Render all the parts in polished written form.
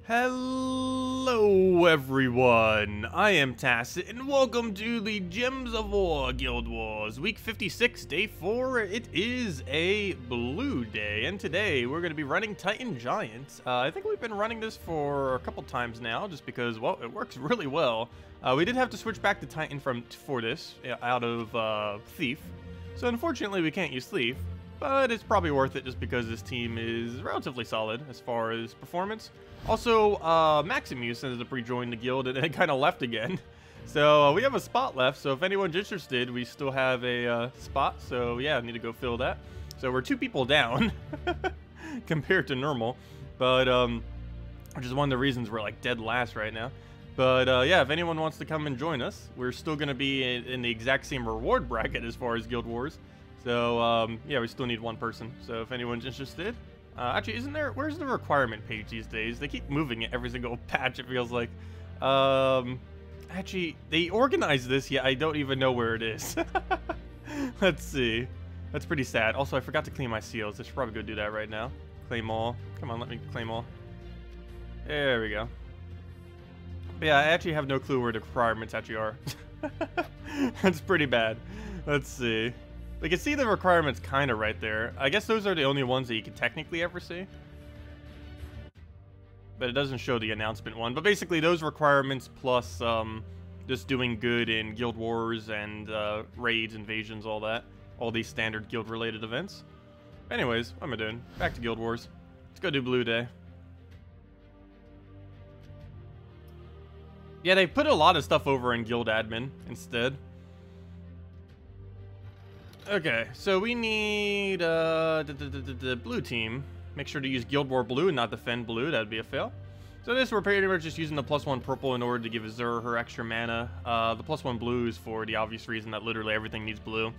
Hello everyone, I am Tacet and welcome to the Gems of War Guild Wars, week 56, day 4. It is a blue day, and today we're going to be running Titan Giant. I think we've been running this for a couple times now, just because, well, it works really well. We did have to switch back to Titan for this, out of Thief, so unfortunately we can't use Thief. But it's probably worth it just because this team is relatively solid as far as performance. Also, Maximuse ended up rejoining the guild and it kind of left again. So we have a spot left, so if anyone's interested, we still have a spot. So yeah, I need to go fill that. So we're 2 people down compared to normal. But, which is one of the reasons we're like dead last right now. But yeah, if anyone wants to come and join us, we're still going to be in the exact same reward bracket as far as Guild Wars. So, yeah, we still need 1 person. So if anyone's interested, actually, isn't there, where's the requirement page these days? They keep moving it every single patch, it feels like. Actually, they organized this, yeah, I don't even know where it is. Let's see. That's pretty sad. Also, I forgot to clean my seals. I should probably go do that right now. Claim all. Come on, let me claim all. There we go. But yeah, I actually have no clue where the requirements actually are. That's pretty bad. Let's see. We can see the requirements kind of right there. I guess those are the only ones that you can technically ever see. But it doesn't show the announcement one. But basically those requirements plus just doing good in Guild Wars and raids, invasions, all that. All these standard guild related events. Anyways, what am I doing? Back to Guild Wars. Let's go do Blue Day. Yeah, they put a lot of stuff over in Guild Admin instead. Okay, so we need the blue team. Make sure to use Guild War Blue and not defend blue. That'd be a fail. So this, we're pretty much just using the +1 purple in order to give Azur her extra mana. The +1 blue is for the obvious reason that literally everything needs blue.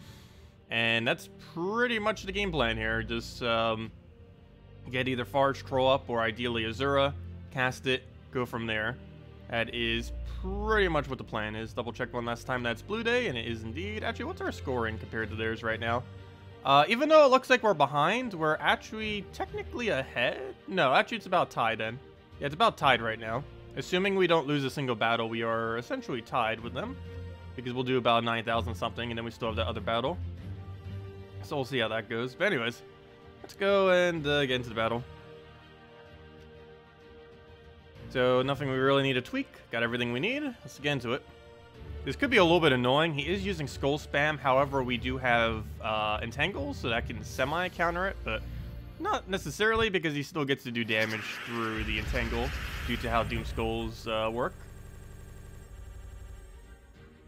And that's pretty much the game plan here. Just get either Farge, Troll up, or ideally Azura, cast it, go from there. That is pretty much what the plan is. Double check one last time. That's Blue Day, and it is indeed. Actually, what's our scoring compared to theirs right now? Even though it looks like we're behind, we're actually technically ahead. No, actually, it's about tied then. Yeah, it's about tied right now. Assuming we don't lose a single battle, we are essentially tied with them. Because we'll do about 9,000 something, and then we still have that other battle. So we'll see how that goes. But anyways, let's go and get into the battle. So nothing we really need to tweak. Got everything we need. Let's get into it. This could be a little bit annoying. He is using Skull Spam. However, we do have Entangle, so that can semi-counter it, but not necessarily because he still gets to do damage through the Entangle due to how Doom Skulls work.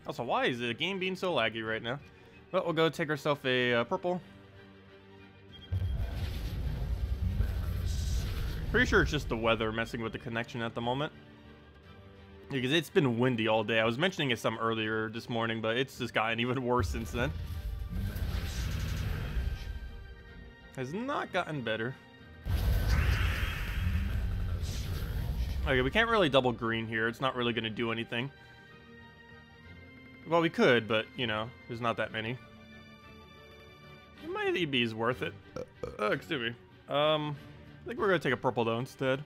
Also, why is the game being so laggy right now? But we'll go take ourselves a purple. Pretty sure it's just the weather messing with the connection at the moment. Because it's been windy all day. I was mentioning it some earlier this morning, but it's just gotten even worse since then. Has not gotten better. Okay, we can't really double green here. It's not really going to do anything. Well, we could, but, you know, there's not that many. It might be worth it. Excuse me. I think we're going to take a purple, though, instead.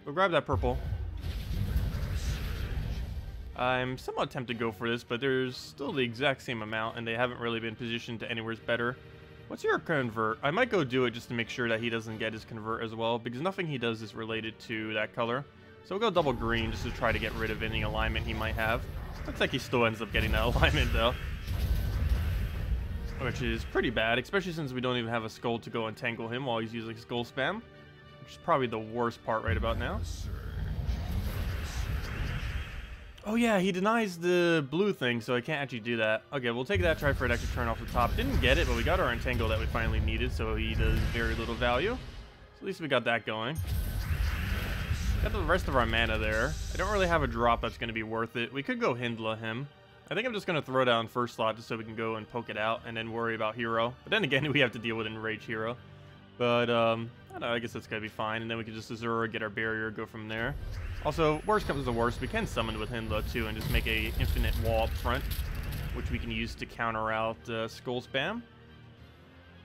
We'll grab that purple. I'm somewhat tempted to go for this, but there's still the exact same amount, and they haven't really been positioned to anywhere's better. What's your convert? I might go do it just to make sure that he doesn't get his convert as well, because nothing he does is related to that color. So we'll go double green just to try to get rid of any alignment he might have. Looks like he still ends up getting that alignment, though. Which is pretty bad, especially since we don't even have a skull to go entangle him while he's using Skull Spam. Which is probably the worst part right about now. Oh yeah, he denies the blue thing, so I can't actually do that. Okay, we'll take that, try for an extra turn off the top. Didn't get it, but we got our entangle that we finally needed, so he does very little value. So at least we got that going. Got the rest of our mana there. I don't really have a drop that's going to be worth it. We could go Hindla him. I think I'm just going to throw down first slot just so we can go and poke it out and then worry about hero. But then again, we have to deal with Enrage hero. But, I don't know, I guess that's going to be fine. And then we can just Azura, get our barrier, go from there. Also, worst comes to worst, we can summon with Hindla too and just make a infinite wall up front, which we can use to counter out Skull Spam.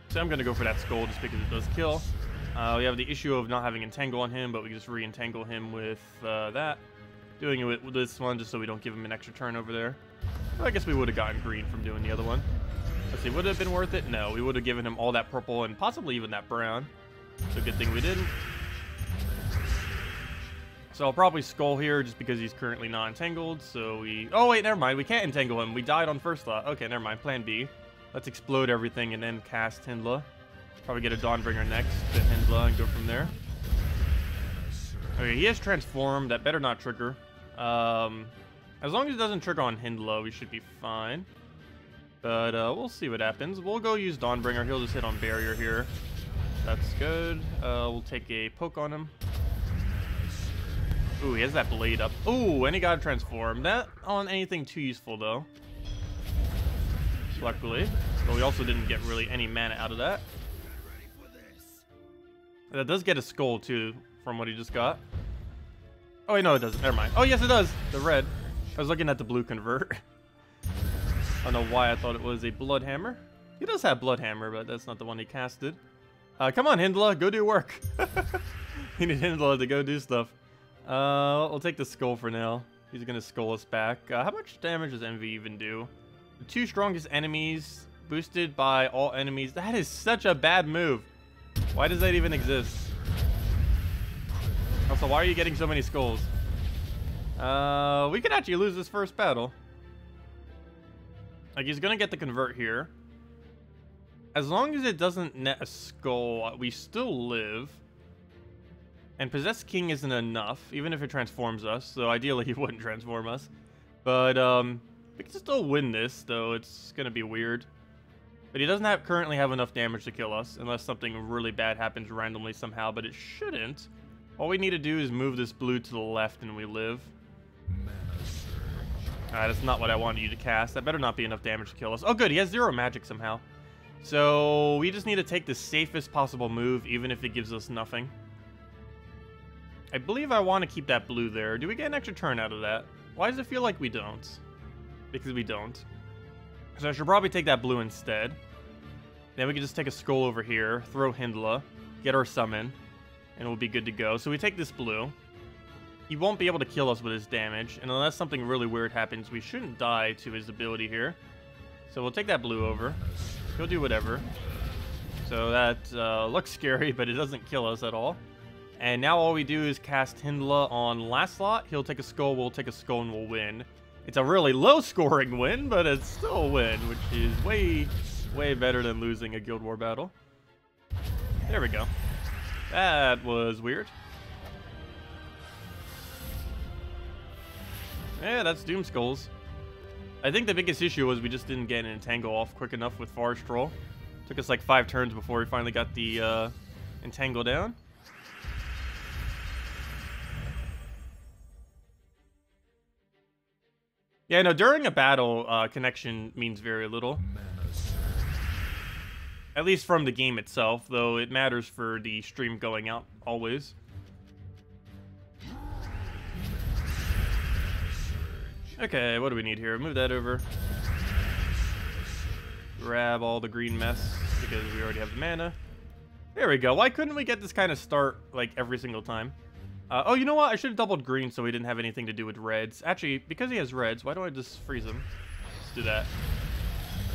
So I'm going to go for that Skull just because it does kill. We have the issue of not having Entangle on him, but we can just re-entangle him with that. Doing it with this one just so we don't give him an extra turn over there. Well, I guess we would have gotten green from doing the other one. Let's see, would it have been worth it? No, we would have given him all that purple and possibly even that brown. So good thing we didn't. So I'll probably Skull here just because he's currently not entangled. So we... Oh, wait, never mind. We can't entangle him. We died on first thought. Okay, never mind. Plan B. Let's explode everything and then cast Hyndla. Probably get a Dawnbringer next to Hyndla and go from there. Okay, he has transformed. That better not trigger. As long as it doesn't trigger on Hyndla, we should be fine. But we'll see what happens. We'll go use Dawnbringer. He'll just hit on barrier here. That's good. We'll take a poke on him. Ooh, he has that blade up. Ooh, and he got a transform. Not on anything too useful, though. Luckily. But we also didn't get really any mana out of that. That does get a skull, too, from what he just got. Oh, wait, no, it doesn't. Never mind. Oh, yes, it does. The red. I was looking at the blue convert. I don't know why I thought it was a Blood Hammer. He does have Blood Hammer, but that's not the one he casted. Come on, Hyndla. Go do work. We need Hyndla to go do stuff. We'll take the skull for now. He's going to skull us back. How much damage does Envy even do? The 2 strongest enemies boosted by all enemies. That is such a bad move. Why does that even exist? Also, why are you getting so many skulls? We could actually lose this first battle. Like, he's going to get the convert here. As long as it doesn't net a skull, we still live. And Possessed King isn't enough, even if it transforms us. So ideally, he wouldn't transform us. But we can still win this, though it's going to be weird. But he doesn't currently have enough damage to kill us, unless something really bad happens randomly somehow, but it shouldn't. All we need to do is move this blue to the left and we live. Alright, that's not what I wanted you to cast. That better not be enough damage to kill us. Oh good, he has 0 magic somehow. So we just need to take the safest possible move, even if it gives us nothing. I believe I want to keep that blue there. Do we get an extra turn out of that? Why does it feel like we don't? Because we don't. So I should probably take that blue instead. Then we can just take a skull over here, throw Hyndla, get our summon, and we'll be good to go. So we take this blue. He won't be able to kill us with his damage, and unless something really weird happens, we shouldn't die to his ability here. So we'll take that blue over. He'll do whatever. So that looks scary, but it doesn't kill us at all. And now all we do is cast Hyndla on last slot. He'll take a skull, we'll take a skull, and we'll win. It's a really low-scoring win, but it's still a win, which is way, way better than losing a Guild War battle. There we go. That was weird. Yeah, that's Doom Skulls. I think the biggest issue was we just didn't get an Entangle off quick enough with Forest Troll. Took us like 5 turns before we finally got the Entangle down. Yeah, no, during a battle, connection means very little. At least from the game itself, though it matters for the stream going out, always. Okay, what do we need here? Move that over. Grab all the green mess, because we already have the mana. There we go. Why couldn't we get this kind of start, like, every single time? Oh, you know what? I should have doubled green so he didn't have anything to do with reds. Actually, because he has reds, why don't I just freeze him? Let's do that.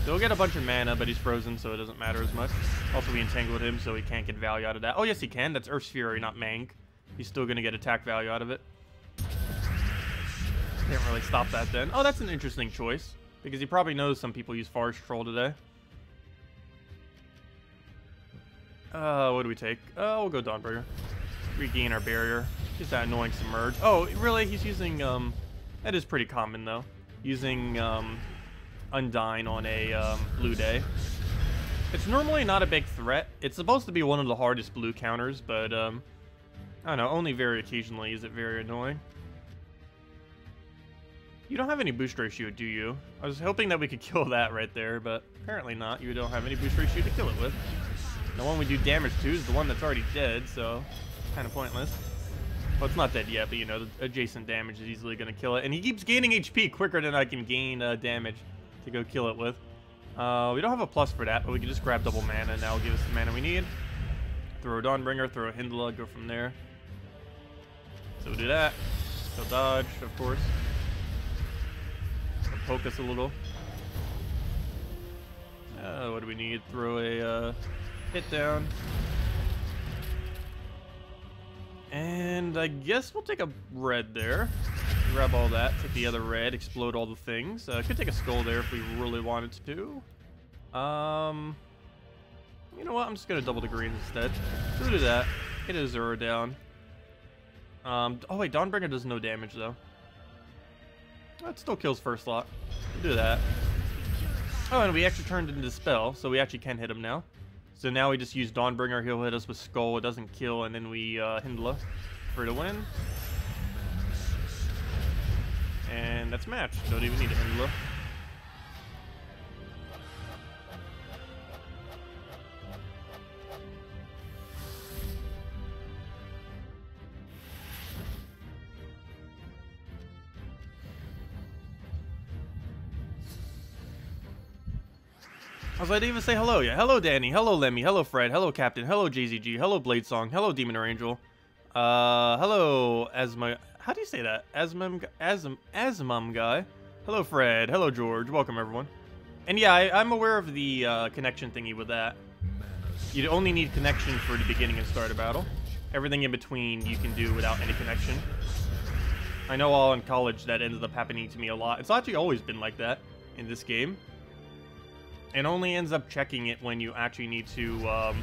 So he'll get a bunch of mana, but he's frozen, so it doesn't matter as much. Also, we entangled him, so he can't get value out of that. Oh, yes, he can. That's Earth's Fury, not Mang. He's still going to get attack value out of it. Can't really stop that then. Oh, that's an interesting choice, because he probably knows some people use Forest Troll today. What do we take? We'll go Dawnbringer. Regain our barrier. Just that annoying Submerge. Oh, really? He's using, that is pretty common, though. Using, Undyne on a, blue day. It's normally not a big threat. It's supposed to be one of the hardest blue counters, but, I don't know, only very occasionally is it very annoying. You don't have any boost ratio, do you? I was hoping that we could kill that right there, but apparently not. You don't have any boost ratio to kill it with. The one we do damage to is the one that's already dead, so kind of pointless. Well, it's not dead yet, but you know, the adjacent damage is easily going to kill it. And he keeps gaining HP quicker than I can gain damage to go kill it with. We don't have a plus for that, but we can just grab double mana, and that'll give us the mana we need. throw a Dawnbringer, throw a Hyndla, go from there. So we'll do that. He'll dodge, of course. He'll poke us a little. What do we need? Throw a hit down. And I guess we'll take a red there. Grab all that, take the other red, explode all the things. Could take a skull there if we really wanted to. You know what? I'm just gonna double the greens instead. So we'll do that. Hit a Zero down. Oh wait, Dawnbringer does no damage though. That still kills first slot. We'll do that. Oh, and we actually turned into Dispel, so we actually can hit him now. So now we just use Dawnbringer, he'll hit us with Skull, it doesn't kill, and then we Hyndla for the win. And that's match. Don't even need a Hyndla. I was like, I didn't even say hello yet. Hello, Danny. Hello, Lemmy. Hello, Fred. Hello, Captain. Hello, JZG. Hello, Bladesong. Hello, Demon or Angel. Hello, Asma. How do you say that? Asmum guy. Hello, Fred. Hello, George. Welcome, everyone. And yeah, I'm aware of the connection thingy with that. You only need connection for the beginning and start of battle. Everything in between you can do without any connection. I know all in college that ended up happening to me a lot. It's actually always been like that in this game. It only ends up checking it when you actually need to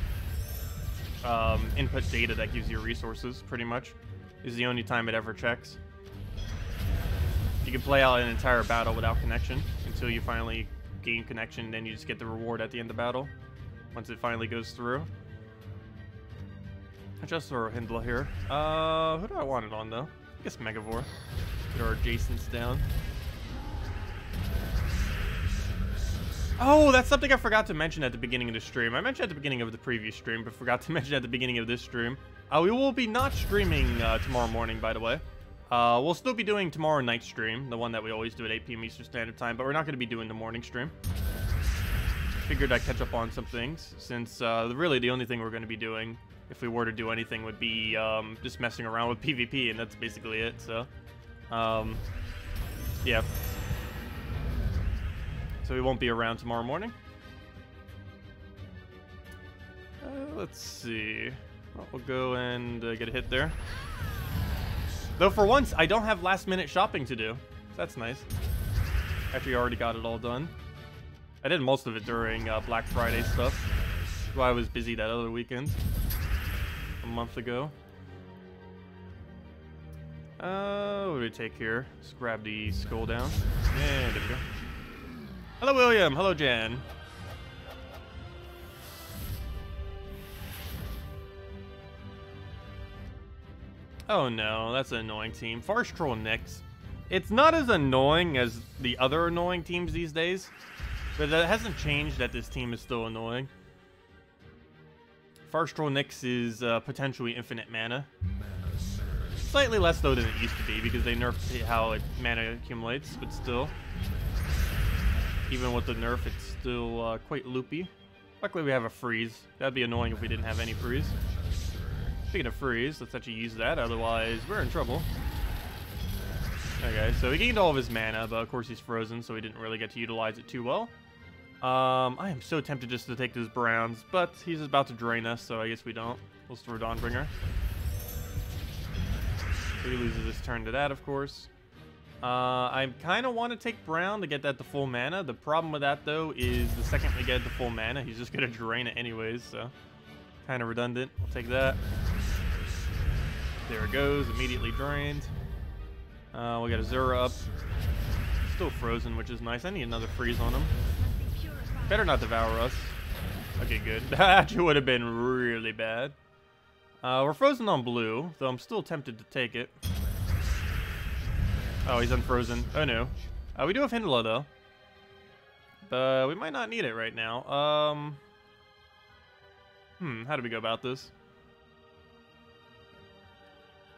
input data that gives you resources, pretty much. Is the only time it ever checks. You can play out an entire battle without connection until you finally gain connection, then you just get the reward at the end of battle once it finally goes through. I just throw a Hyndla here. Who do I want it on though? I guess Megavore. Get our adjacents down. Oh, that's something I forgot to mention at the beginning of the stream. I mentioned at the beginning of the previous stream, but forgot to mention at the beginning of this stream. We will be not streaming tomorrow morning, by the way. We'll still be doing tomorrow night's stream, the one that we always do at 8 p.m. Eastern Standard Time, but we're not going to be doing the morning stream. Figured I'd catch up on some things, since really the only thing we're going to be doing, if we were to do anything, would be just messing around with PvP, and that's basically it, so... yeah. So we won't be around tomorrow morning. Let's see. Well, we'll go and get a hit there. Though for once, I don't have last-minute shopping to do. So that's nice. Actually, I already got it all done. I did most of it during Black Friday stuff. That's why I was busy that other weekend. A month ago. What do we take here? Just grab the skull down. And there we go. Hello, William. Hello, Jan. Oh no, that's an annoying team. Farce Troll Nyx. It's not as annoying as the other annoying teams these days, but that hasn't changed that this team is still annoying. Farce Troll Nyx is potentially infinite mana. Slightly less though than it used to be because they nerfed how mana accumulates, but still. Even with the nerf, it's still quite loopy. Luckily, we have a freeze. That'd be annoying if we didn't have any freeze. Speaking of freeze, let's actually use that. Otherwise, we're in trouble. Okay, so he gained all of his mana, but of course he's frozen, so he didn't really get to utilize it too well. I am so tempted just to take those Browns, but he's about to drain us, so I guess we don't. We'll throw Dawnbringer. So he loses his turn to that, of course. I kind of want to take Brown to get that to full mana. The problem with that, though, is the second we get it to full mana, he's just going to drain it anyways, so kind of redundant. We'll take that. There it goes, immediately drained. We got a Zero up. Still frozen, which is nice. I need another freeze on him. Better not devour us. Okay, good. That actually would have been really bad. We're frozen on blue, though I'm still tempted to take it. Oh, he's unfrozen. Oh, no. We do have Hyndla, though. But we might not need it right now. How do we go about this?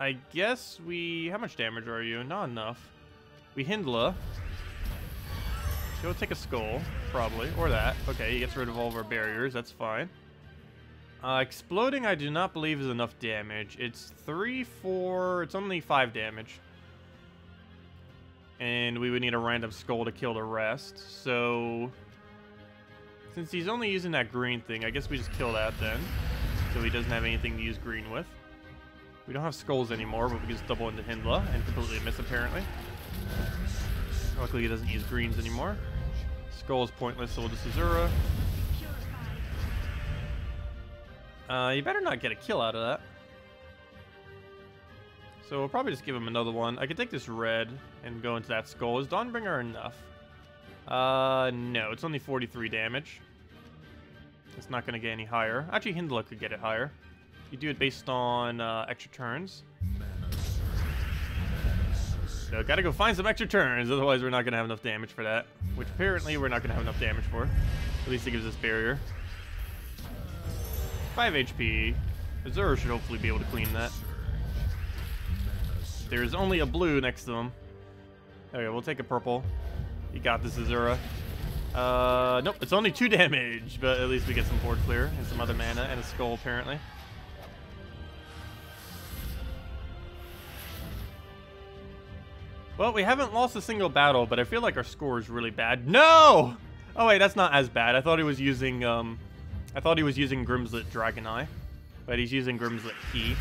I guess we... How much damage are you? Not enough. We Hyndla. Go take a skull, probably. Or that. Okay, he gets rid of all of our barriers. That's fine. Exploding I do not believe is enough damage. It's 3, 4, it's only 5 damage. And we would need a random skull to kill the rest. So, since he's only using that green thing, I guess we just kill that then. So he doesn't have anything to use green with. We don't have skulls anymore, but we can just double into Hindla and completely miss apparently. Luckily he doesn't use greens anymore. Skull is pointless, so we'll just Azura. You better not get a kill out of that. So we'll probably just give him another one. I could take this red and go into that skull. Is Dawnbringer enough? No, it's only 43 damage. It's not going to get any higher. Actually, Hindla could get it higher. You do it based on extra turns. So gotta go find some extra turns, otherwise we're not going to have enough damage for that. Which apparently we're not going to have enough damage for. At least it gives us barrier. 5 HP. Azura should hopefully be able to clean that. There's only a blue next to him. Okay, we'll take a purple. You got this, Azura. Nope, it's only 2 damage, but at least we get some board clear and some other mana and a skull apparently. Well, we haven't lost a single battle, but I feel like our score is really bad. No! Oh wait, that's not as bad. I thought he was using Grimslet Dragoneye, but he's using Grimslet Key,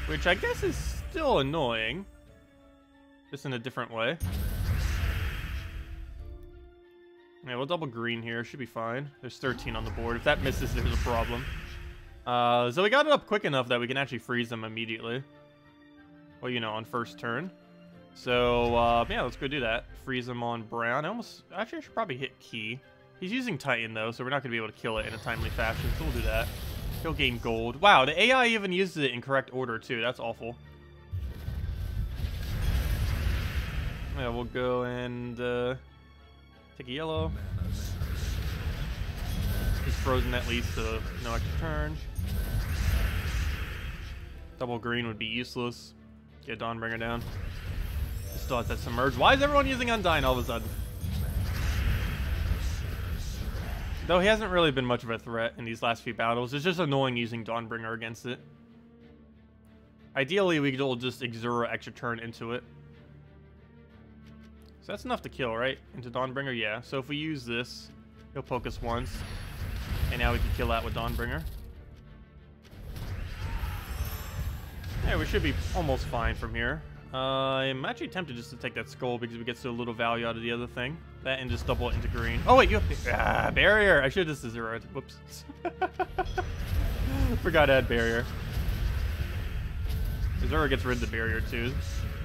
which I guess is still annoying, just in a different way. Yeah, we'll double green here. Should be fine. There's 13 on the board. If that misses, there's a problem. So we got it up quick enough that we can actually freeze them immediately. Well, you know, on first turn. So, yeah, let's go do that. Freeze them on brown. Actually, I should probably hit Key. He's using Titan, though, so we're not going to be able to kill it in a timely fashion, so we'll do that. He'll gain gold. Wow, the AI even uses it in correct order, too. That's awful. Yeah, we'll go and take a yellow. He's frozen at least, so no extra turn. Double green would be useless. Get Dawnbringer down. Still has that submerge. Why is everyone using Undyne all of a sudden? Though he hasn't really been much of a threat in these last few battles. It's just annoying using Dawnbringer against it. Ideally, we could just Exura extra turn into it. So that's enough to kill, right? Into Dawnbringer? Yeah. So if we use this, he'll poke us once. And now we can kill that with Dawnbringer. Yeah, we should be almost fine from here. I'm actually tempted just to take that skull because we get so little value out of the other thing. That and just double it into green. Oh wait, you have barrier. I should have just zeroed. Whoops. Forgot to add barrier. Azura gets rid of the barrier too.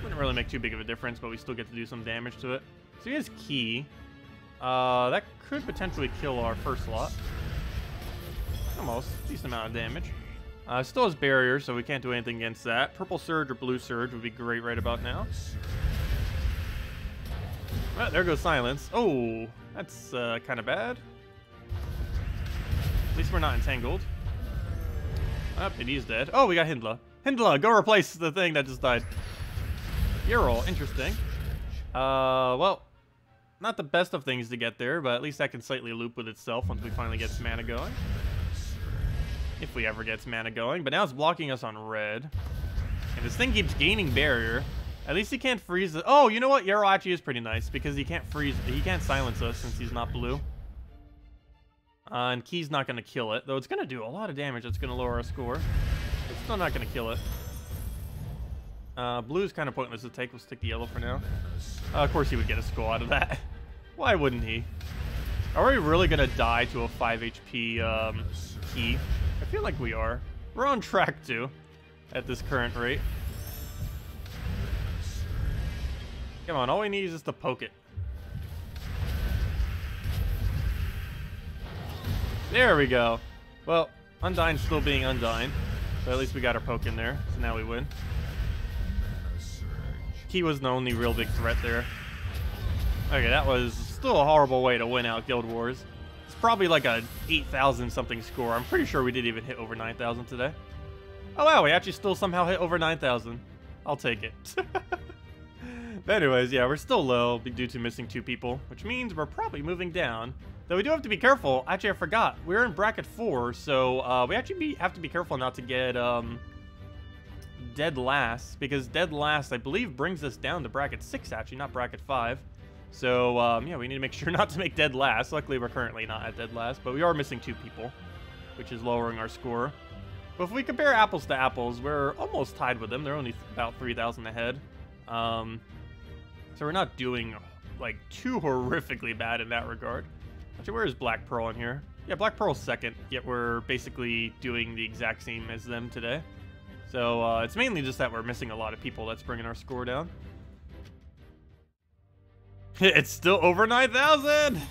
Wouldn't really make too big of a difference, but we still get to do some damage to it. So he has Key. That could potentially kill our first slot. Almost. Decent amount of damage. Still has barrier, so we can't do anything against that. Purple Surge or Blue Surge would be great right about now. Well, there goes Silence. Oh, that's kind of bad. At least we're not entangled. Oh, and he's dead. Oh, we got Hindla. Hindla, go replace the thing that just died. Ural, interesting. Well, not the best of things to get there, but at least that can slightly loop with itself once we finally get some mana going. If we ever get mana going, but now it's blocking us on red. And this thing keeps gaining barrier. At least he can't freeze it. Oh, you know what? Yarrow actually is pretty nice because he can't freeze, he can't silence us since he's not blue. And Key's not going to kill it, though it's going to do a lot of damage. It's going to lower our score. It's still not going to kill it. Blue's kind of pointless to take. We'll stick the yellow for now. Of course he would get a skull out of that. Why wouldn't he? Are we really going to die to a 5 HP Key? I feel like we are. We're on track to, at this current rate. Come on, all we need is just to poke it. There we go. Well, Undyne's still being Undyne, but at least we got our poke in there, so now we win. Key was the only real big threat there. Okay, that was still a horrible way to win out Guild Wars. Probably like a 8,000 something score. I'm pretty sure we didn't even hit over 9,000 today. Oh wow, we actually still somehow hit over 9,000. I'll take it. But anyways, yeah, we're still low due to missing 2 people, which means we're probably moving down. Though we do have to be careful. Actually, I forgot. We're in bracket 4, so we actually have to be careful not to get dead last, because dead last, I believe, brings us down to bracket 6, actually, not bracket 5. So, yeah, we need to make sure not to make dead last. Luckily, we're currently not at dead last, but we are missing 2 people, which is lowering our score. But if we compare apples to apples, we're almost tied with them. They're only about 3,000 ahead. So we're not doing, like, too horrifically bad in that regard. Actually, where is Black Pearl in here? Yeah, Black Pearl's second, yet we're basically doing the exact same as them today. So it's mainly just that we're missing a lot of people that's bringing our score down. It's still over 9,000!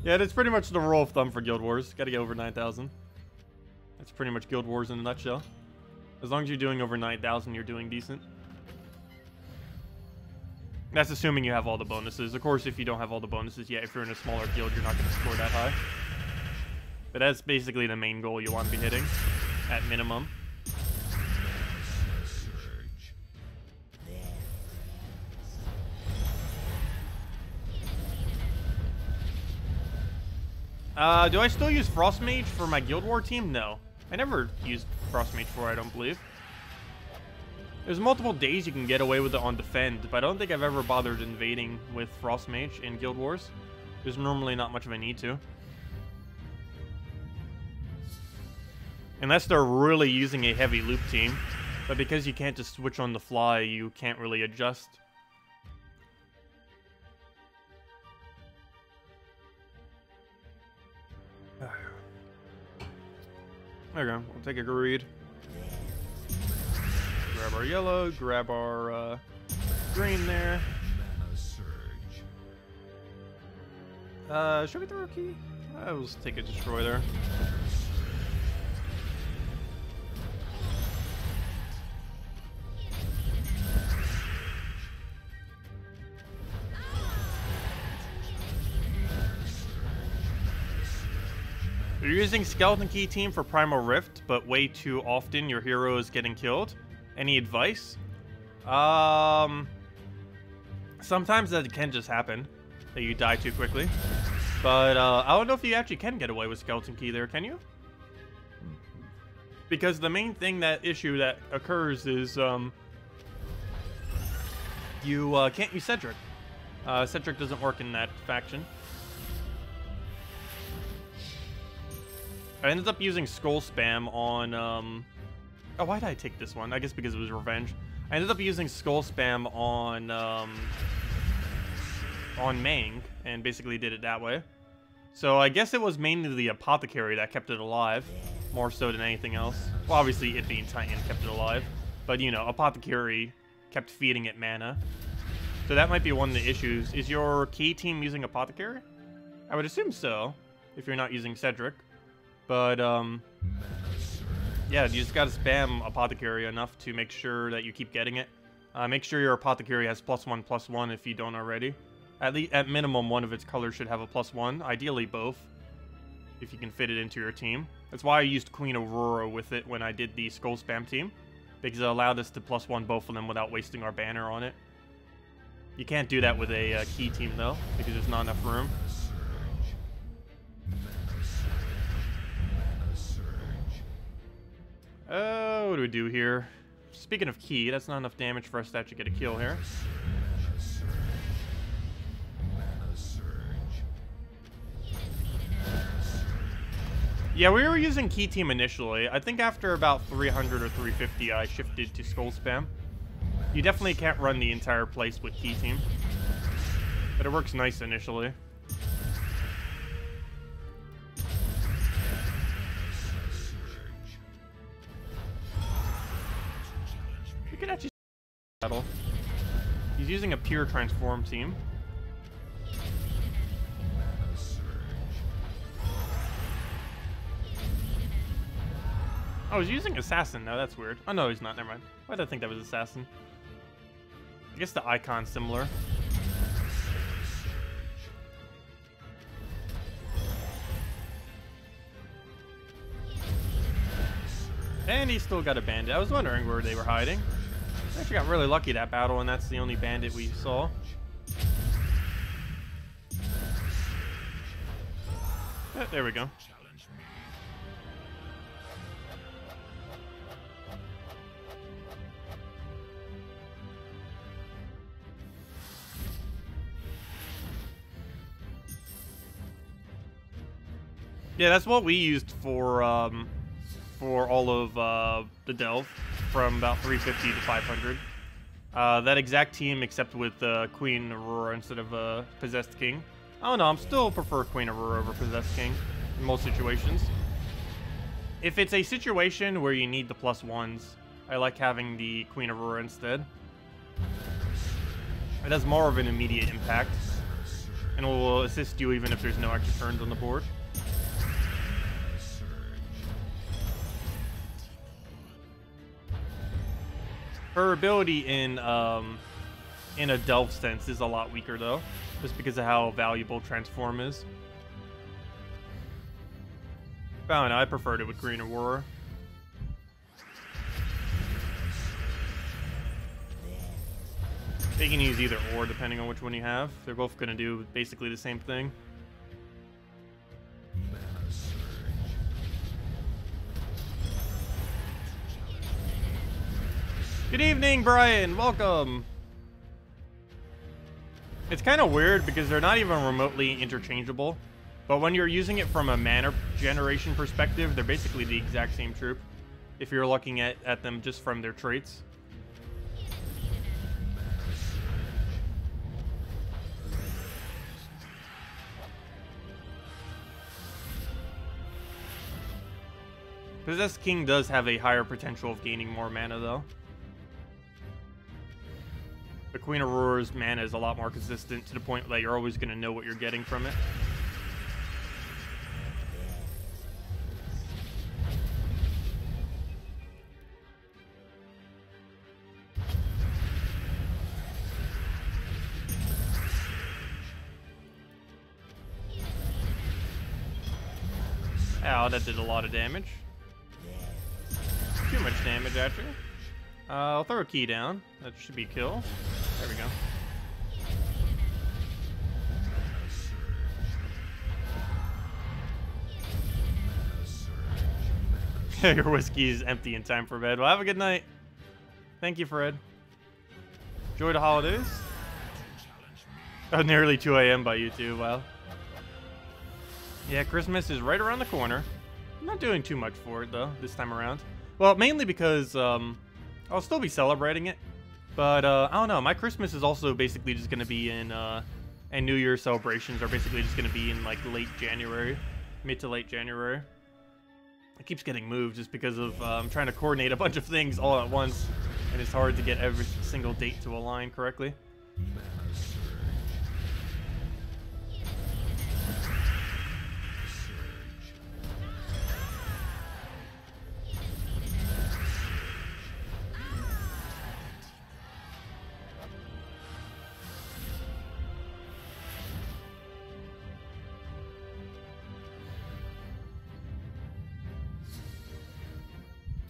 Yeah, that's pretty much the rule of thumb for Guild Wars. Gotta get over 9,000. That's pretty much Guild Wars in a nutshell. As long as you're doing over 9,000, you're doing decent. That's assuming you have all the bonuses. Of course, if you don't have all the bonuses yet, if you're in a smaller guild, you're not going to score that high. But that's basically the main goal you want to be hitting, at minimum. Do I still use Frost Mage for my Guild War team? No. I never used Frost Mage for, I don't believe. There's multiple days you can get away with it on defend, but I don't think I've ever bothered invading with Frost Mage in Guild Wars. There's normally not much of a need to. Unless they're really using a heavy loop team. But because you can't just switch on the fly, you can't really adjust. There we go. We'll take a greed. Grab our yellow, grab our green there. Should we throw a key? We'll just take a destroy there. You're using Skeleton Key team for Primal Rift, but way too often your hero is getting killed. Any advice? Sometimes that can just happen, that you die too quickly. But I don't know if you actually can get away with Skeleton Key there, can you? Because the main thing, that issue that occurs is you can't use Cedric. Cedric doesn't work in that faction. I ended up using Skull Spam on, oh, why did I take this one? I guess because it was revenge. I ended up using Skull Spam on Mang, and basically did it that way. So I guess it was mainly the Apothecary that kept it alive, more so than anything else. Well, obviously it being Titan kept it alive, but you know, Apothecary kept feeding it mana. So that might be one of the issues. Is your key team using Apothecary? I would assume so, if you're not using Cedric. But, yeah, you just gotta spam Apothecary enough to make sure that you keep getting it. Make sure your Apothecary has +1/+1 if you don't already. At minimum, one of its colors should have a +1. Ideally, both, if you can fit it into your team. That's why I used Queen Aurora with it when I did the Skull Spam team, because it allowed us to +1 both of them without wasting our banner on it. You can't do that with a key team, though, because there's not enough room. What do we do here? Speaking of key, that's not enough damage for us to actually get a kill here. Yeah, we were using key team initially. I think after about 300 or 350, I shifted to Skull Spam. You definitely can't run the entire place with key team, but it works nice initially. We could actually battle. He's using a pure transform team. Oh, he's using Assassin now. That's weird. Oh, no, he's not. Never mind. Why did I think that was Assassin? I guess the icon's similar. And he still got a bandit. I was wondering where they were hiding. I actually got really lucky that battle, and that's the only bandit we saw. There we go. Yeah, that's what we used for all of the delve from about 350 to 500. That exact team, except with Queen Aurora instead of Possessed King. I don't know, I'm still prefer Queen Aurora over Possessed King in most situations. If it's a situation where you need the +1s, I like having the Queen Aurora instead. It has more of an immediate impact, and it will assist you even if there's no extra turns on the board. Her ability in a delve sense is a lot weaker though, just because of how valuable Transform is. But I don't know, I preferred it with Green Aurora. You can use either or depending on which one you have. They're both going to do basically the same thing. Good evening, Brian. Welcome. It's kind of weird because they're not even remotely interchangeable. But when you're using it from a mana generation perspective, they're basically the exact same troop. If you're looking at them just from their traits. Possessed King does have a higher potential of gaining more mana though. The Queen Aurora's mana is a lot more consistent to the point that you're always going to know what you're getting from it. Ow, that did a lot of damage. Too much damage, actually. I'll throw a key down. That should be a kill. There we go. Your whiskey is empty in time for bed. Well, have a good night. Thank you, Fred. Enjoy the holidays. Oh, nearly 2 a.m. by you too. Wow. Yeah, Christmas is right around the corner. I'm not doing too much for it, though, this time around. Well, mainly because I'll still be celebrating it. But, I don't know. My Christmas is also basically just going to be in, and New Year celebrations are basically just going to be in, like, late January. Mid to late January. It keeps getting moved just because of trying to coordinate a bunch of things all at once. And it's hard to get every single date to align correctly.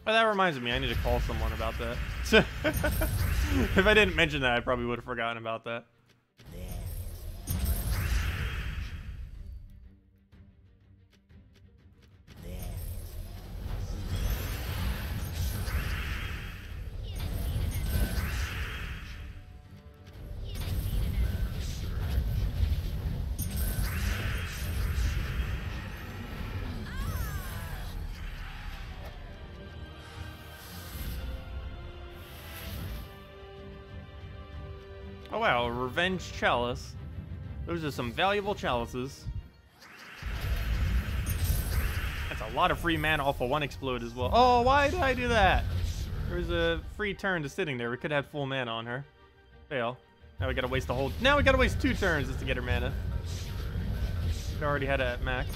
Oh, that reminds me, I need to call someone about that. If I didn't mention that, I probably would have forgotten about that. Oh wow, a Revenge Chalice. Those are some valuable chalices. That's a lot of free mana off of one explode as well. Oh, why did I do that? There was a free turn just sitting there. We could have had full mana on her. Fail. Now we gotta waste the whole... Now we gotta waste 2 turns just to get her mana. We already had it at max.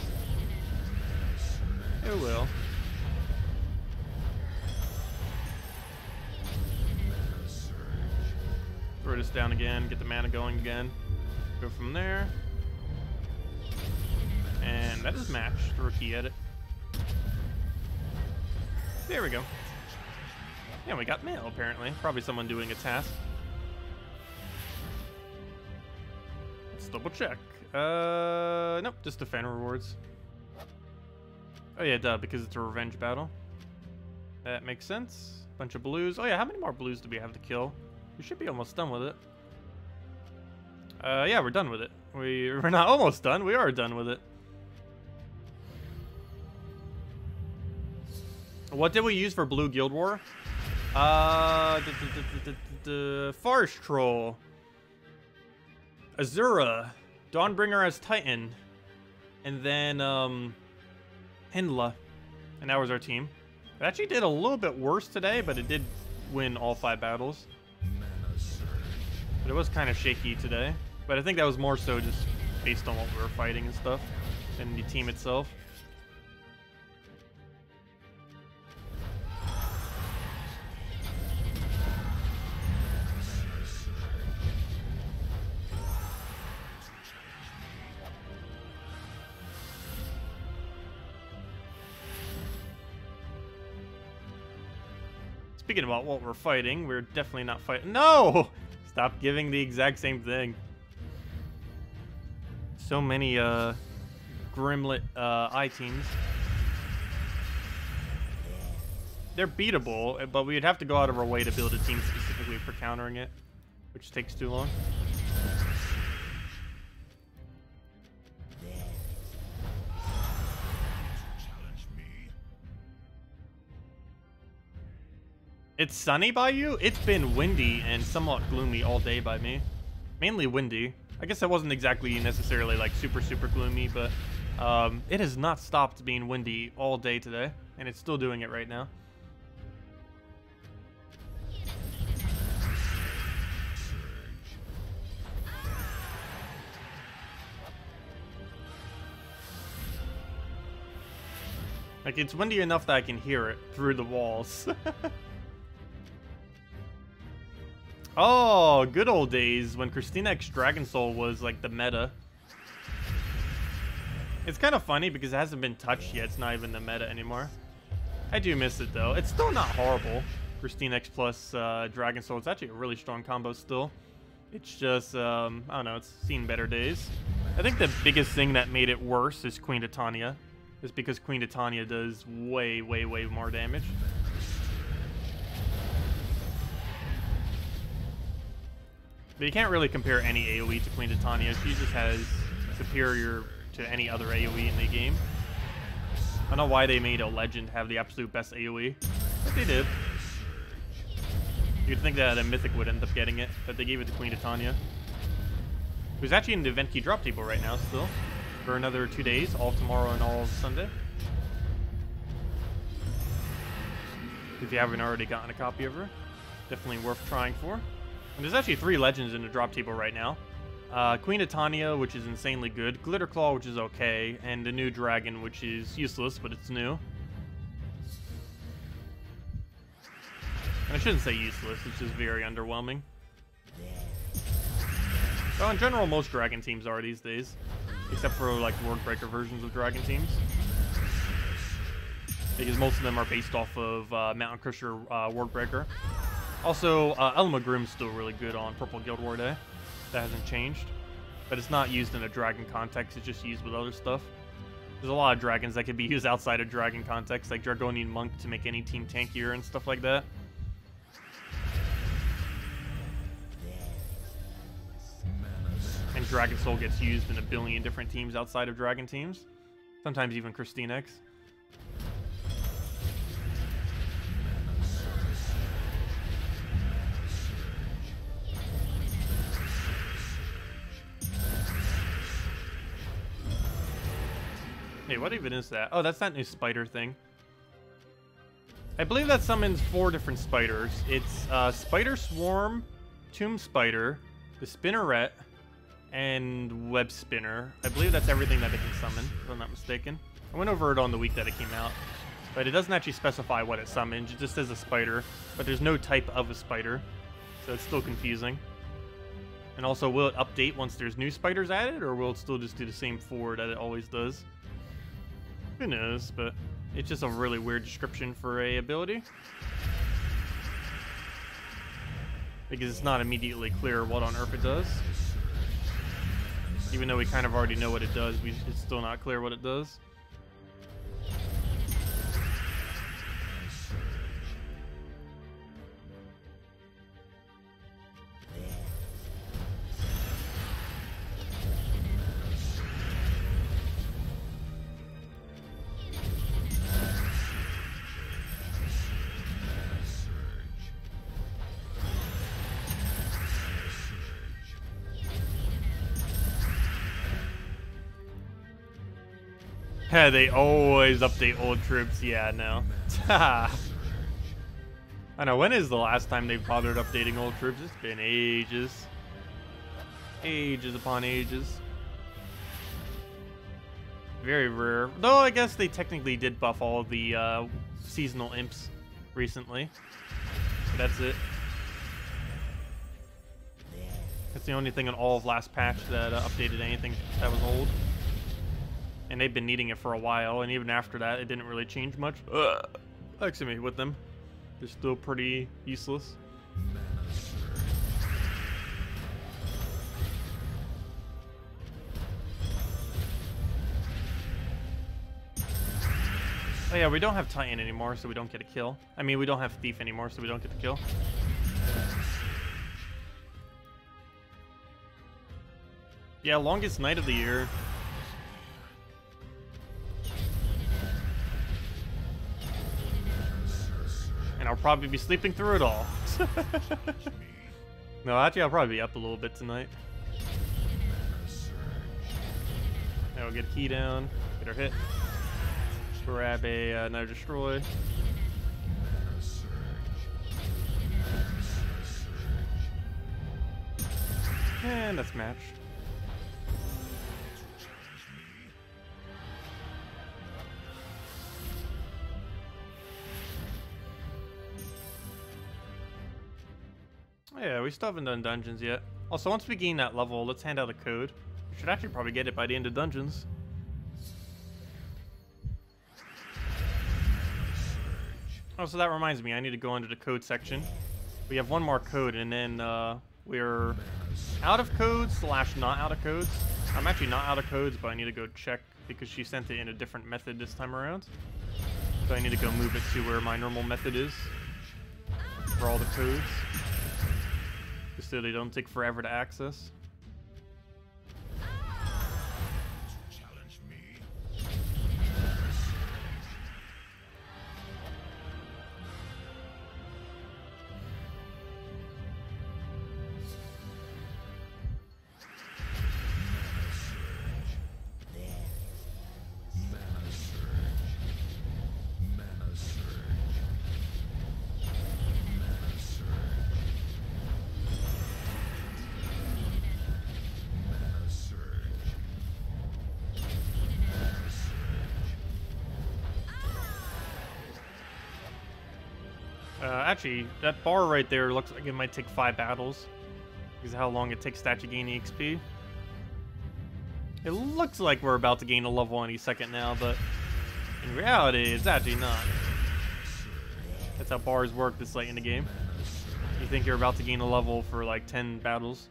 It will. Throw this down again, get the mana going again. Go from there. And that is matched. Throw a key at it. There we go. Yeah, we got mail apparently. Probably someone doing a task. Let's double check. Nope, just defend rewards. Oh yeah, duh, because it's a revenge battle. That makes sense. Bunch of blues. Oh yeah, how many more blues do we have to kill? We should be almost done with it. Yeah, we're done with it. We're not almost done. We are done with it. What did we use for Blue Guild War? Forest Troll, Azura, Dawnbringer as Titan, and then Hindla, and that was our team. It actually did a little bit worse today, but it did win all 5 battles. But it was kind of shaky today. But I think that was more so just based on what we were fighting and stuff, than the team itself. Speaking about what we're fighting, we're definitely not fighting. No! Stop giving the exact same thing. So many Grimlet I teams. They're beatable, but we'd have to go out of our way to build a team specifically for countering it, which takes too long. It's sunny by you? It's been windy and somewhat gloomy all day by me. Mainly windy. I guess it wasn't exactly necessarily like super gloomy, but it has not stopped being windy all day today, and it's still doing it right now. Like, it's windy enough that I can hear it through the walls. Oh, good old days when Christina X Dragon Soul was like the meta. It's kind of funny because it hasn't been touched yet. It's not even the meta anymore. I do miss it though. It's still not horrible. Christina X plus Dragon Soul. It's actually a really strong combo still. It's just, I don't know, it's seen better days. I think the biggest thing that made it worse is Queen Titania. It's because Queen Titania does way more damage. But you can't really compare any AoE to Queen Titania. She just has superior to any other AoE in the game. I don't know why they made a legend have the absolute best AoE, but they did. You'd think that a Mythic would end up getting it, but they gave it to Queen Titania. Who's actually in the event key drop table right now still, for another 2 days, all of tomorrow and all of Sunday. If you haven't already gotten a copy of her, definitely worth trying for. And there's actually 3 legends in the drop table right now. Queen Titania, which is insanely good. Glitterclaw, which is okay. And the new dragon, which is useless, but it's new. And I shouldn't say useless, it's just very underwhelming. So in general, most dragon teams are these days. Except for like Worldbreaker versions of dragon teams. Because most of them are based off of Mountain Crusher Worldbreaker. Also, Elma Grimm's still really good on Purple Guild War Day. That hasn't changed. But it's not used in a dragon context, it's just used with other stuff. There's a lot of dragons that can be used outside of dragon context, like Dragonian Monk to make any team tankier and stuff like that. And Dragon Soul gets used in a billion different teams outside of dragon teams. Sometimes even Christine X. Hey, what even is that? Oh, that's that new spider thing. I believe that summons 4 different spiders. It's Spider Swarm, Tomb Spider, the Spinneret, and Web Spinner. I believe that's everything that it can summon, if I'm not mistaken. I went over it on the week that it came out. But it doesn't actually specify what it summons. It just says a spider, but there's no type of a spider. So it's still confusing. And also, will it update once there's new spiders added, or will it still just do the same 4 that it always does? Who knows, but it's just a really weird description for a ability. Because it's not immediately clear what on earth it does. Even though we kind of already know what it does, it's still not clear what it does. They always update old troops. Yeah, no. I know, when is the last time they've bothered updating old troops? It's been ages. Ages upon ages. Very rare. Though I guess they technically did buff all of the seasonal imps recently. So that's it. That's the only thing in all of last patch that updated anything that was old. And they've been needing it for a while, and even after that, it didn't really change much. Excuse me, with them. They're still pretty useless. Oh yeah, we don't have Titan anymore, so we don't get a kill. I mean, we don't have Thief anymore, so we don't get the kill. Yeah, longest night of the year. And I'll probably be sleeping through it all. No, actually, I'll probably be up a little bit tonight. Now we'll get a key down, get our hit. Grab a no destroy. And that's matched. Yeah, we still haven't done dungeons yet. Also, once we gain that level, let's hand out a code. We should actually probably get it by the end of dungeons. Oh, so that reminds me, I need to go into the code section. We have one more code, and then we're out of codes / not out of codes. I'm actually not out of codes, but I need to go check because she sent it in a different method this time around. So I need to go move it to where my normal method is for all the codes, just so they don't take forever to access. Actually, that bar right there looks like it might take 5 battles because of how long it takes that to gain EXP. It looks like we're about to gain a level any second now, but in reality, it's actually not. That's how bars work this late in the game. You think you're about to gain a level for like 10 battles.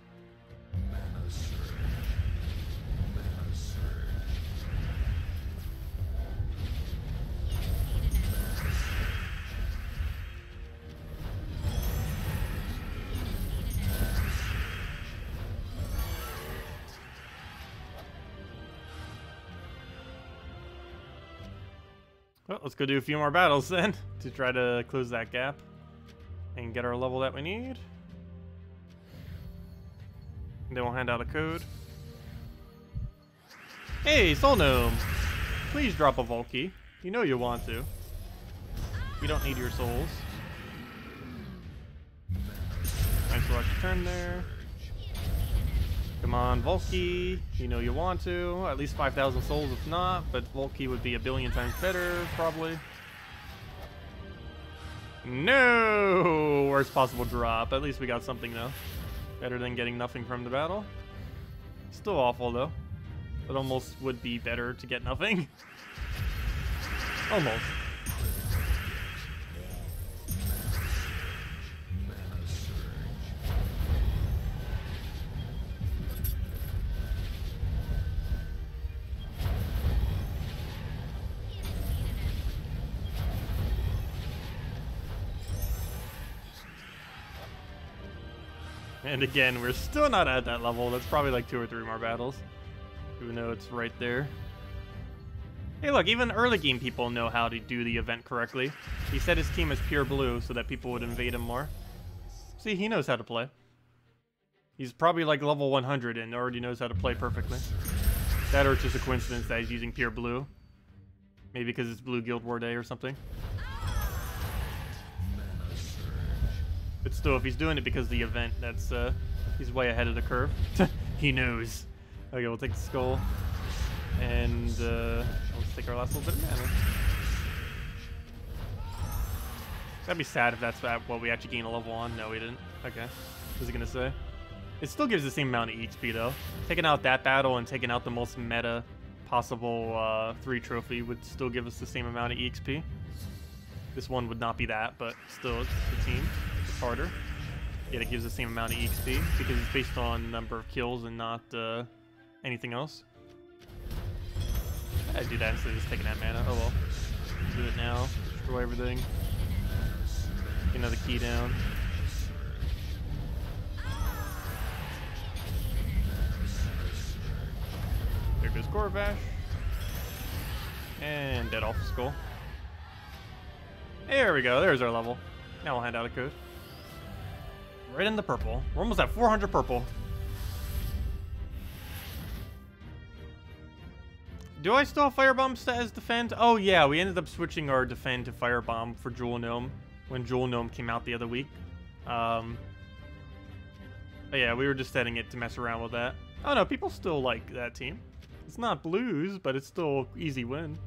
Well, let's go do a few more battles then to try to close that gap and get our level that we need. And then we'll hand out a code. Hey, Soul Gnome! Please drop a Vault Key. You know you want to. We don't need your souls. Nice select turn there. Come on, Vault Key. You know you want to. At least 5,000 souls if not, but Vault Key would be a billion times better, probably. No! Worst possible drop. At least we got something, though. Better than getting nothing from the battle. Still awful, though. It almost would be better to get nothing. Almost. And again, we're still not at that level. That's probably like 2 or 3 more battles, even though it's right there. Hey look, even early game people know how to do the event correctly. He set his team as pure blue so that people would invade him more. See, he knows how to play. He's probably like level 100 and already knows how to play perfectly. That or it's just a coincidence that he's using pure blue. Maybe because it's Blue Guild War Day or something. But still, if he's doing it because of the event, that's he's way ahead of the curve. He knows. Okay, we'll take the skull. And let's take our last little bit of mana. That'd be sad if that's what we actually gain a level on. No, we didn't. Okay. What was he gonna say? It still gives the same amount of EXP though. Taking out that battle and taking out the most meta possible 3 trophy would still give us the same amount of EXP. This one would not be that, but still, it's the team. It's harder. Yet it gives the same amount of EXP because it's based on number of kills and not anything else. I'd do that instead of just taking that mana. Oh well. Do it now. Destroy everything. Get another key down. There goes Corvash. And dead off the skull. There we go. There's our level. Now we'll hand out a code. Right in the purple. We're almost at 400 purple. Do I still have Firebomb as defend? Oh yeah, we ended up switching our defend to Firebomb for Jewel Gnome when Jewel Gnome came out the other week. But yeah, we were just setting it to mess around with that. Oh no, people still like that team. It's not blues, but it's still easy win.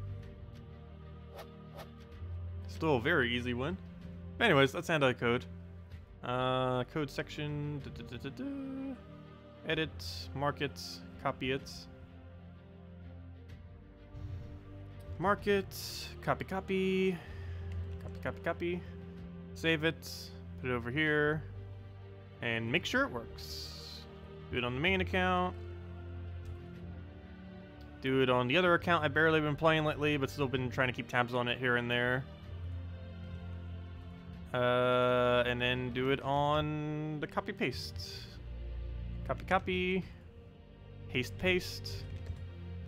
Still a very easy win. But anyways, let's hand out a code. Code section. Edit, mark it, copy it. Mark it, copy. Save it, put it over here, and make sure it works. Do it on the main account. Do it on the other account I've barely been playing lately, but still been trying to keep tabs on it here and there. And then do it on the copy-paste. Copy, paste.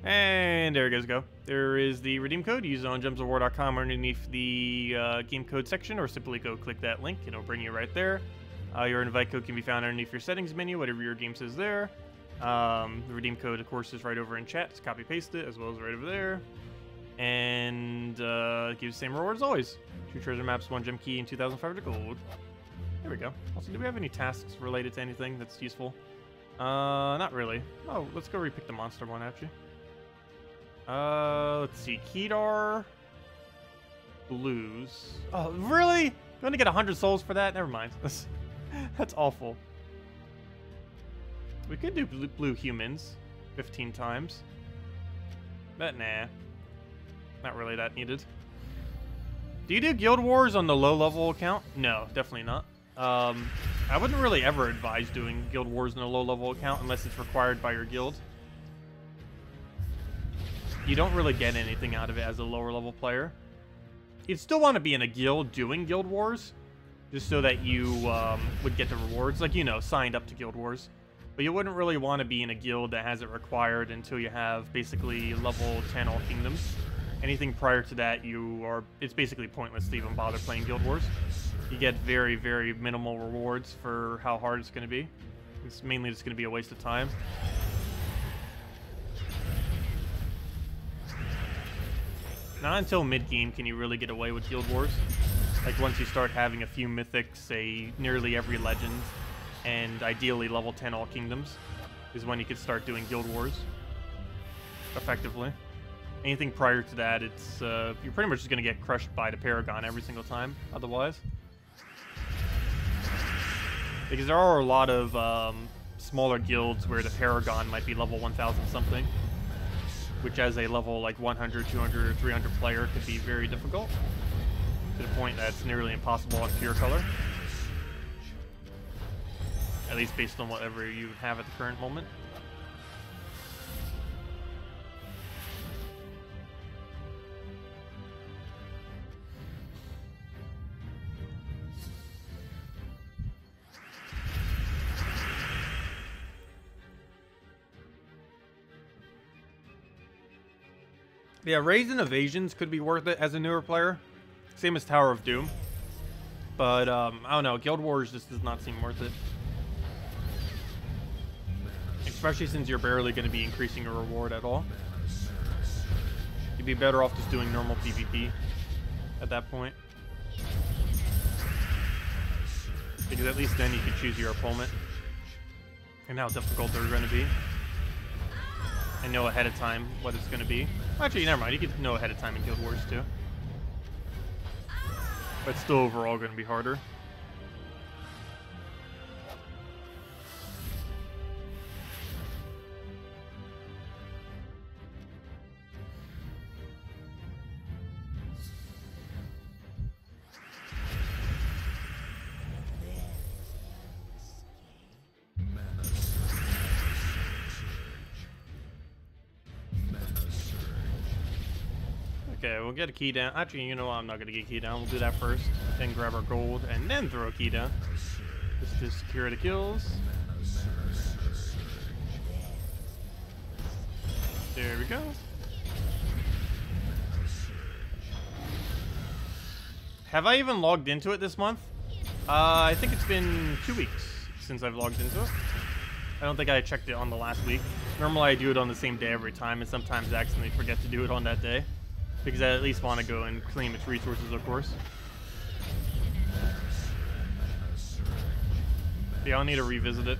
And there you guys go. There is the redeem code. Use it on gemsofwar.com underneath the game code section, or simply go click that link and it'll bring you right there. Your invite code can be found underneath your settings menu, whatever your game says there. The redeem code, of course, is right over in chat. Just copy paste it, as well as right over there. And it gives the same reward as always. 2 treasure maps, 1 gem key, and 2,500 gold. There we go. Also, do we have any tasks related to anything that's useful? Not really. Oh, let's go repick the monster one, actually. Let's see. Kedar. Blues. Oh, really? You want to get 100 souls for that? Never mind. That's awful. We could do blue humans 15 times. But nah. Not really that needed. Do you do Guild Wars on the low-level account? No, definitely not. I wouldn't really ever advise doing Guild Wars on a low-level account unless it's required by your guild. You don't really get anything out of it as a lower-level player. You'd still want to be in a guild doing Guild Wars, just so that you would get the rewards, like, you know, signed up to Guild Wars. But you wouldn't really want to be in a guild that has it required until you have basically level 10 All Kingdoms. Anything prior to that, it's basically pointless to even bother playing Guild Wars. You get very, very minimal rewards for how hard it's going to be. It's mainly just going to be a waste of time. Not until mid-game can you really get away with Guild Wars. Like once you start having a few mythics, nearly every legend, and ideally level 10 All Kingdoms, is when you could start doing Guild Wars effectively. Anything prior to that, it's you're pretty much just going to get crushed by the Paragon every single time otherwise. Because there are a lot of smaller guilds where the Paragon might be level 1000 something, which as a level like 100, 200, or 300 player could be very difficult, to the point that it's nearly impossible on pure color. At least based on whatever you have at the current moment. Yeah, Raids and Evasions could be worth it as a newer player. Same as Tower of Doom. But, I don't know, Guild Wars just does not seem worth it. Especially since you're barely going to be increasing your reward at all. You'd be better off just doing normal PvP at that point. Because at least then you can choose your opponent and how difficult they're going to be. And know ahead of time what it's going to be. Actually, never mind. You can know ahead of time in Guild Wars too. But still overall going to be harder. Okay, we'll get a key down. Actually, you know what? I'm not going to get a key down. We'll do that first. Then grab our gold and then throw a key down. Just to secure the kills. There we go. Have I even logged into it this month? I think it's been 2 weeks since I've logged into it. I don't think I checked it on the last week. Normally I do it on the same day every time, and sometimes I accidentally forget to do it on that day. Because I at least want to go and claim its resources, of course. Yeah, I'll need to revisit it.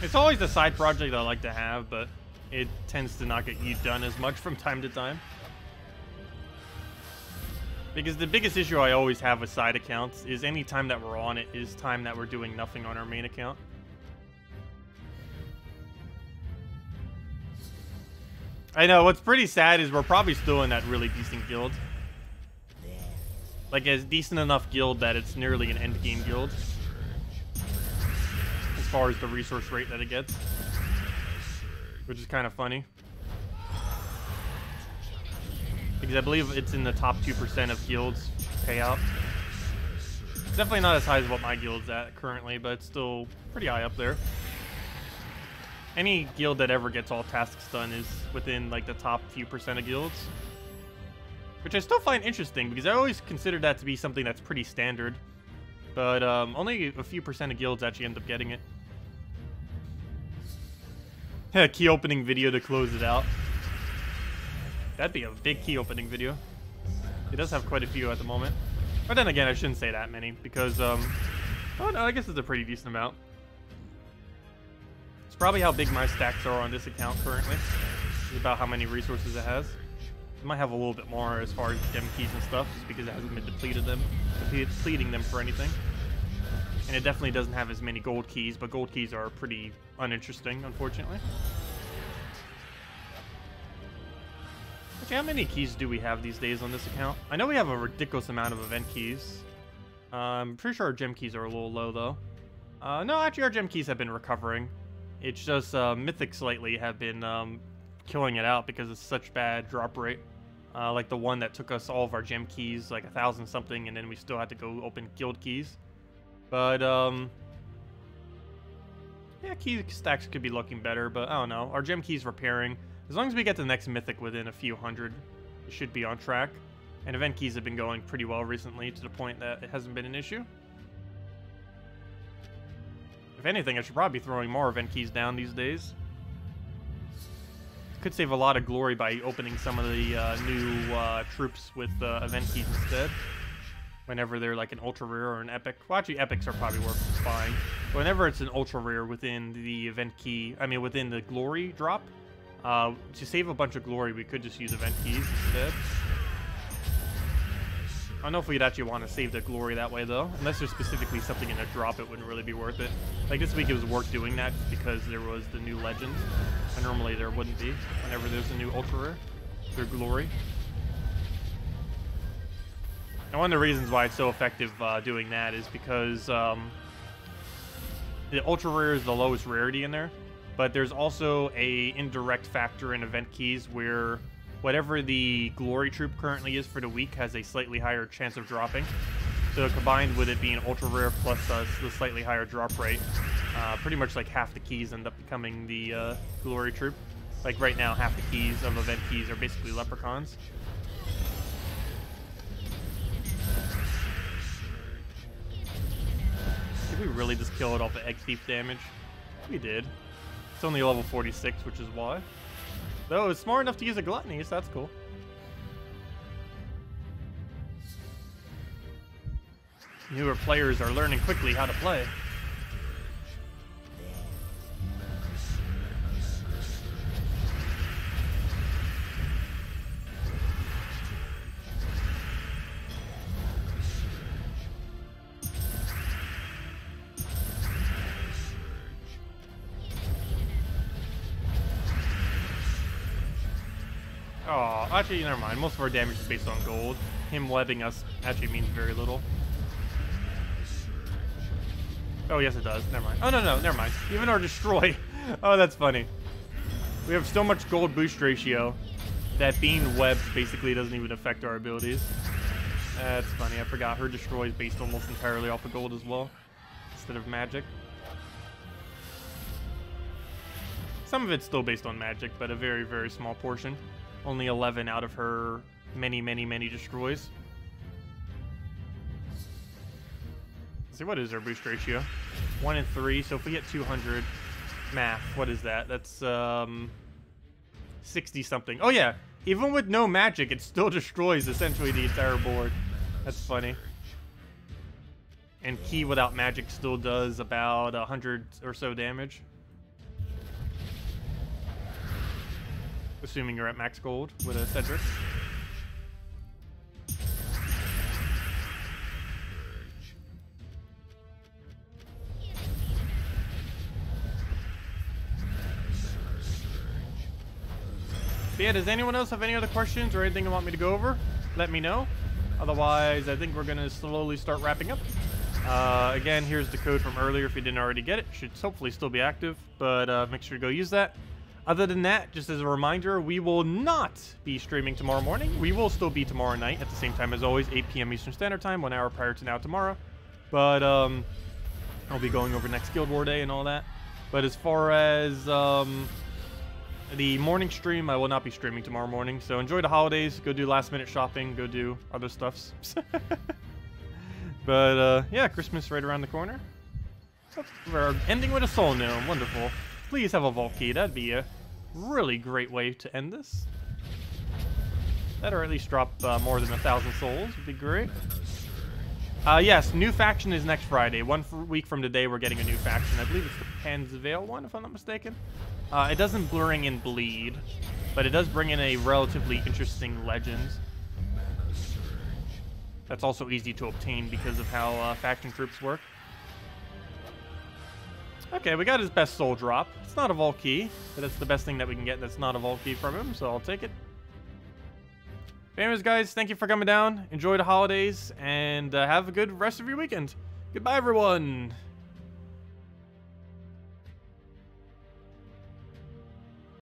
It's always a side project I like to have, but it tends to not get done as much from time to time. Because the biggest issue I always have with side accounts is any time that we're on it is time that we're doing nothing on our main account. I know, what's pretty sad is we're probably still in that really decent guild. Like, a decent enough guild that it's nearly an endgame guild. As far as the resource rate that it gets. Which is kind of funny. Because I believe it's in the top 2% of guilds payout. It's definitely not as high as what my guild's at currently, but it's still pretty high up there. Any guild that ever gets all tasks done is within like the top few percent of guilds. Which I still find interesting because I always consider that to be something that's pretty standard. But only a few percent of guilds actually end up getting it. A key opening video to close it out. That'd be a big key opening video. It does have quite a few at the moment. But then again, I shouldn't say that many because, oh no, I guess it's a pretty decent amount. Probably how big my stacks are on this account currently. It's about how many resources it has. It might have a little bit more as far as gem keys and stuff, just because it hasn't been depleting them for anything. And it definitely doesn't have as many gold keys, but gold keys are pretty uninteresting, unfortunately. Actually, how many keys do we have these days on this account? I know we have a ridiculous amount of event keys. I'm pretty sure our gem keys are a little low, though. No, actually, our gem keys have been recovering. It's just mythics lately have been killing it out because it's such bad drop rate. Like the one that took us all of our gem keys, like 1,000 something, and then we still had to go open guild keys. But yeah, key stacks could be looking better, but I don't know. Our gem keys repairing. As long as we get the next mythic within a few hundred, it should be on track. And event keys have been going pretty well recently to the point that it hasn't been an issue. If anything, I should probably be throwing more event keys down these days. Could save a lot of glory by opening some of the new troops with event keys instead. Whenever they're like an ultra rare or an epic. Well, actually, epics are probably worth fine. But whenever it's an ultra rare within the event key, I mean within the glory drop, to save a bunch of glory, we could just use event keys instead. I don't know if we'd actually want to save the glory that way, though. Unless there's specifically something in a drop, it wouldn't really be worth it. Like, this week it was worth doing that because there was the new legend. And normally there wouldn't be whenever there's a new ultra rare. Their glory. And one of the reasons why it's so effective doing that is because the ultra rare is the lowest rarity in there. But there's also a indirect factor in event keys where whatever the glory troop currently is for the week has a slightly higher chance of dropping. So combined with it being ultra rare plus the slightly higher drop rate, pretty much like half the keys end up becoming the glory troop. Like right now, half the keys of event keys are basically leprechauns. Did we really just kill it off the egg thief damage? We did. It's only level 46, which is why. Though it's smart enough to use a gluttony, so that's cool. Newer players are learning quickly how to play. Oh, actually, never mind. Most of our damage is based on gold. Him webbing us actually means very little. Oh, yes, it does. Never mind. Oh, no, never mind. Even our destroy. Oh, that's funny. We have so much gold boost ratio that being webbed basically doesn't even affect our abilities. That's funny. I forgot her destroy is based almost entirely off of gold as well, instead of magic. Some of it's still based on magic, but a very, very small portion. Only 11 out of her many, many, many destroys. Let's see, what is our boost ratio? 1 and 3, so if we hit 200, math, what is that? That's 60 something. Oh yeah, even with no magic, it still destroys essentially the entire board. That's funny. And Key without magic still does about 100 or so damage. Assuming you're at max gold with a Cedric. But yeah, does anyone else have any other questions or anything you want me to go over? Let me know. Otherwise, I think we're going to slowly start wrapping up. Again, here's the code from earlier if you didn't already get it. Should hopefully still be active, but make sure to go use that. Other than that, just as a reminder, we will not be streaming tomorrow morning. We will still be tomorrow night at the same time as always, 8 p.m. Eastern Standard Time, 1 hour prior to now tomorrow. But I'll be going over next Guild War Day and all that. But as far as the morning stream, I will not be streaming tomorrow morning. So enjoy the holidays. Go do last minute shopping. Go do other stuffs. But yeah, Christmas right around the corner. We're ending with a Soul Gnome. Wonderful. Please have a Vault Key. That'd be a really great way to end this. That, or at least drop more than 1,000 souls would be great. Yes, new faction is next Friday. One week from today, we're getting a new faction. I believe it's the Panzvale one, if I'm not mistaken. It doesn't bring in Bleed, but it does bring in a relatively interesting legend. That's also easy to obtain because of how faction troops work. Okay, we got his best soul drop. It's not a Vault Key, but that's the best thing that we can get that's not a Vault Key from him, so I'll take it. But anyways, guys, thank you for coming down. Enjoy the holidays, and have a good rest of your weekend. Goodbye, everyone.